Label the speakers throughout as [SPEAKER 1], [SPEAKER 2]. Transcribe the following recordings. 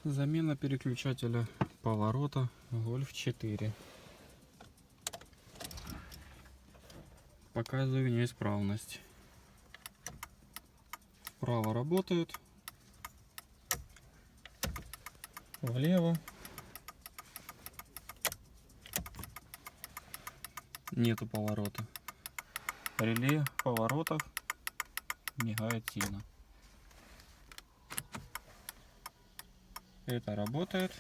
[SPEAKER 1] Замена переключателя поворота Golf 4. Показываю неисправность. Вправо работает, влево нету поворота. Реле поворотов мигает сильно. Это работает.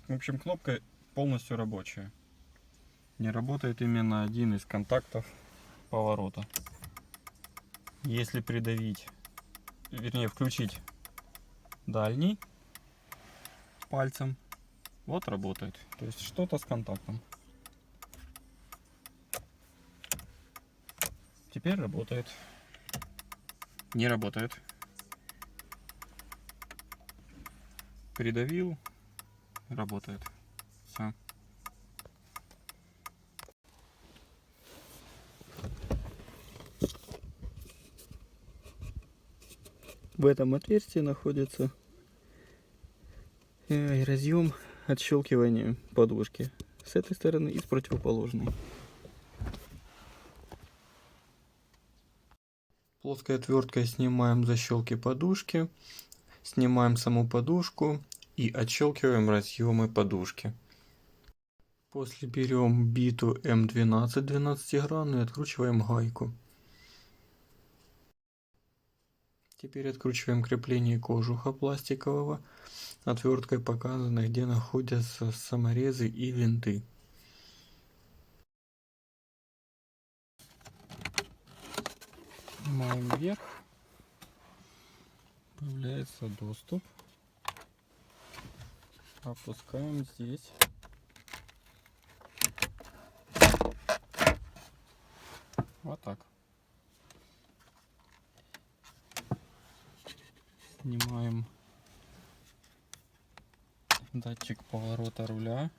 [SPEAKER 1] В общем, кнопка полностью рабочая. Не работает именно один из контактов поворота. Если придавить, вернее включить дальний пальцем, вот работает. То есть что-то с контактом. Теперь работает. Не работает. Придавил, работает. Все. В этом отверстии находится разъем отщелкивания подушки. С этой стороны и с противоположной. Плоской отверткой снимаем защелки подушки, снимаем саму подушку и отщелкиваем разъемы подушки. После берем биту М12 12-гранную и откручиваем гайку. Теперь откручиваем крепление кожуха пластикового. Отверткой показано, где находятся саморезы и винты. Снимаем вверх. Появляется доступ. Опускаем здесь. Вот так. Снимаем датчик поворота руля.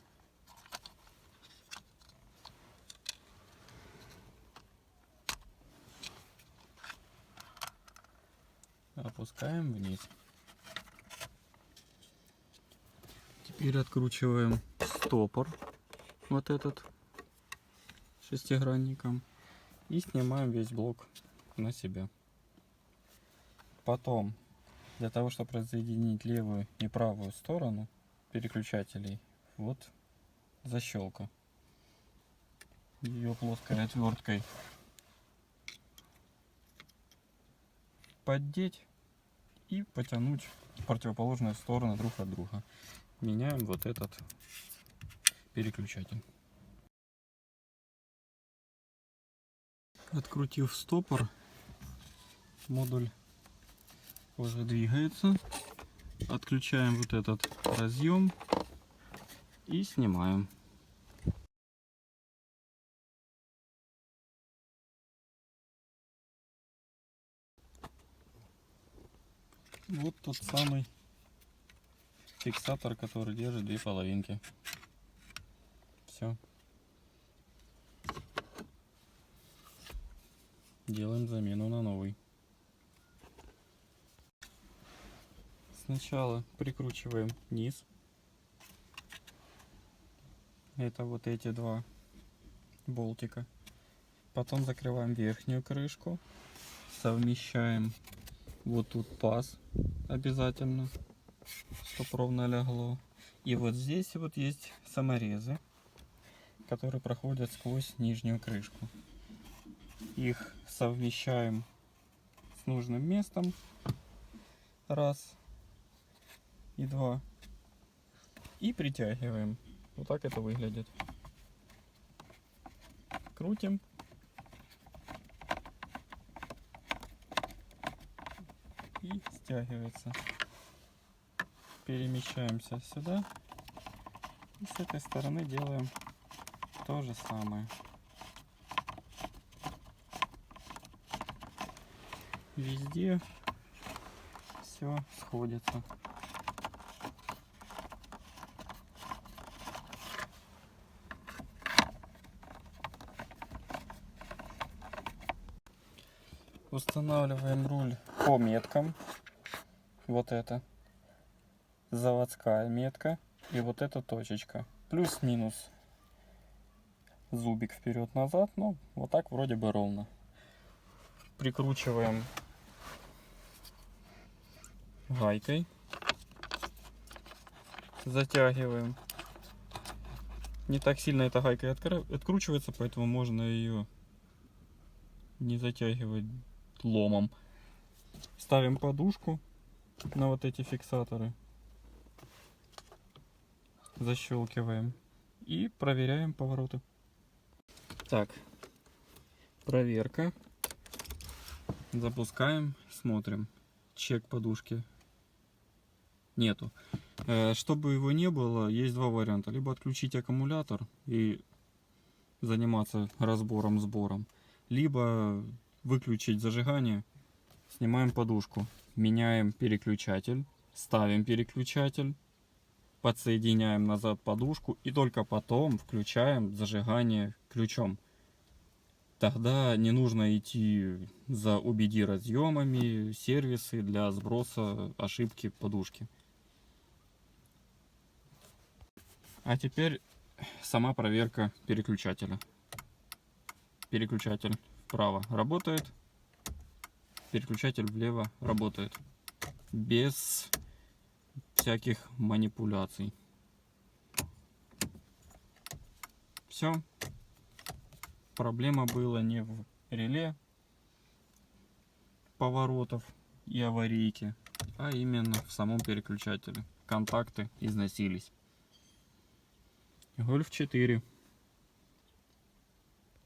[SPEAKER 1] Опускаем вниз. Теперь откручиваем стопор, вот этот, шестигранником, и снимаем весь блок на себя. Потом, для того, чтобы разъединить левую и правую сторону переключателей, вот защелка. Ее плоской отверткой поддеть и потянуть в противоположную сторону друг от друга. Меняем вот этот переключатель. Открутив стопор, модуль уже двигается. Отключаем вот этот разъем и снимаем. Вот тот самый фиксатор, который держит две половинки. Все. Делаем замену на новый. Сначала прикручиваем низ. Это вот эти два болтика. Потом закрываем верхнюю крышку. Совмещаем вот тут паз обязательно, чтобы ровно легло. И вот здесь вот есть саморезы, которые проходят сквозь нижнюю крышку. Их совмещаем с нужным местом. Раз и два. И притягиваем. Вот так это выглядит. Крутим. И стягивается. Перемещаемся сюда. И с этой стороны делаем то же самое. Везде все сходится. Устанавливаем руль по меткам. Вот это. заводская метка и вот эта точечка. Плюс-минус зубик вперед-назад, ну вот так вроде бы ровно. Прикручиваем гайкой, затягиваем. Не так сильно эта гайка откручивается, поэтому можно ее не затягивать ломом. Ставим подушку на вот эти фиксаторы, защелкиваем и проверяем повороты. Так, проверка. Запускаем, смотрим. Чек подушки нету. Чтобы его не было, есть два варианта. Либо отключить аккумулятор и заниматься разбором, сбором. Либо выключить зажигание, снимаем подушку, меняем переключатель, ставим переключатель, подсоединяем назад подушку и только потом включаем зажигание ключом. Тогда не нужно идти за OBD разъемами, сервисы для сброса ошибки подушки. А теперь сама проверка переключателя. Переключатель вправо работает, переключатель влево работает. Без всяких манипуляций. Все. Проблема была не в реле поворотов и аварийки, а именно в самом переключателе. Контакты износились. Golf 4.